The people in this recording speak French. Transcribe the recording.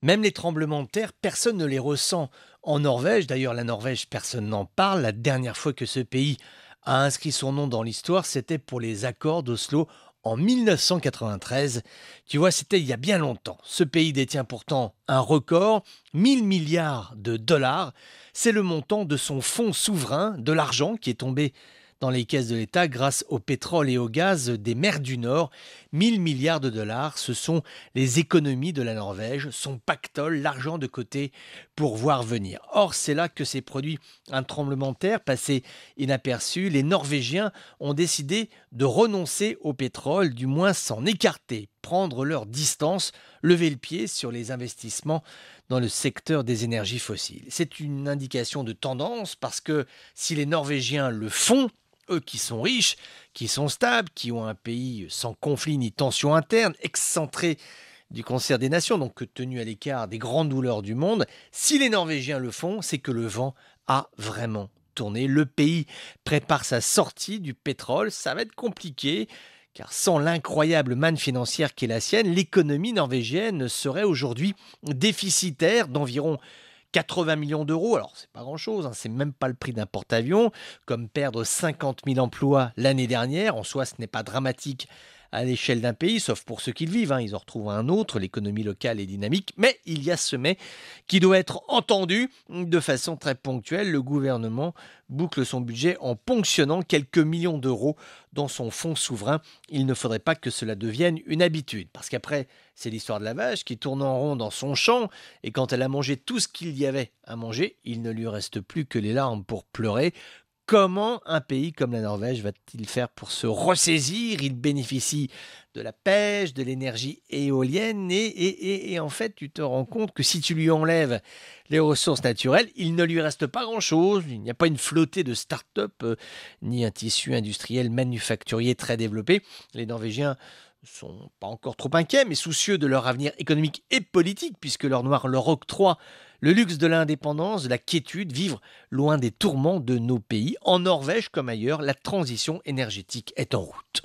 Même les tremblements de terre, personne ne les ressent. En Norvège, d'ailleurs la Norvège, personne n'en parle. La dernière fois que ce pays a inscrit son nom dans l'histoire, c'était pour les accords d'Oslo en 1993. Tu vois, c'était il y a bien longtemps. Ce pays détient pourtant un record, 1000 milliards de dollars. C'est le montant de son fonds souverain, de l'argent qui est tombé dans les caisses de l'État grâce au pétrole et au gaz des mers du Nord. 1000 milliards de dollars, ce sont les économies de la Norvège, son pactole, l'argent de côté pour voir venir. Or, c'est là que s'est produit un tremblement de terre passé inaperçu. Les Norvégiens ont décidé de renoncer au pétrole, du moins s'en écarter, prendre leur distance, lever le pied sur les investissements dans le secteur des énergies fossiles. C'est une indication de tendance parce que si les Norvégiens le font, eux qui sont riches, qui sont stables, qui ont un pays sans conflit ni tension interne, excentré du concert des nations, donc tenu à l'écart des grandes douleurs du monde, si les Norvégiens le font, c'est que le vent a vraiment tourné. Le pays prépare sa sortie du pétrole, ça va être compliqué, car sans l'incroyable manne financière qui est la sienne, l'économie norvégienne serait aujourd'hui déficitaire d'environ 80 millions d'euros. Alors, c'est pas grand-chose, hein, c'est même pas le prix d'un porte-avions, comme perdre 50 000 emplois l'année dernière. En soi, ce n'est pas dramatique à l'échelle d'un pays, sauf pour ceux qui le vivent, hein, ils en retrouvent un autre, l'économie locale est dynamique, mais il y a ce mais qui doit être entendu de façon très ponctuelle. Le gouvernement boucle son budget en ponctionnant quelques millions d'euros dans son fonds souverain. Il ne faudrait pas que cela devienne une habitude, parce qu'après, c'est l'histoire de la vache qui tourne en rond dans son champ, et quand elle a mangé tout ce qu'il y avait à manger, il ne lui reste plus que les larmes pour pleurer. Comment un pays comme la Norvège va-t-il faire pour se ressaisir? Il bénéficie de la pêche, de l'énergie éolienne et en fait, tu te rends compte que si tu lui enlèves les ressources naturelles, il ne lui reste pas grand-chose. Il n'y a pas une flottée de start-up ni un tissu industriel manufacturier très développé. Les Norvégiens sont pas encore trop inquiets, mais soucieux de leur avenir économique et politique, puisque leur noir leur octroie le luxe de l'indépendance, de la quiétude, vivre loin des tourments de nos pays. En Norvège comme ailleurs, la transition énergétique est en route.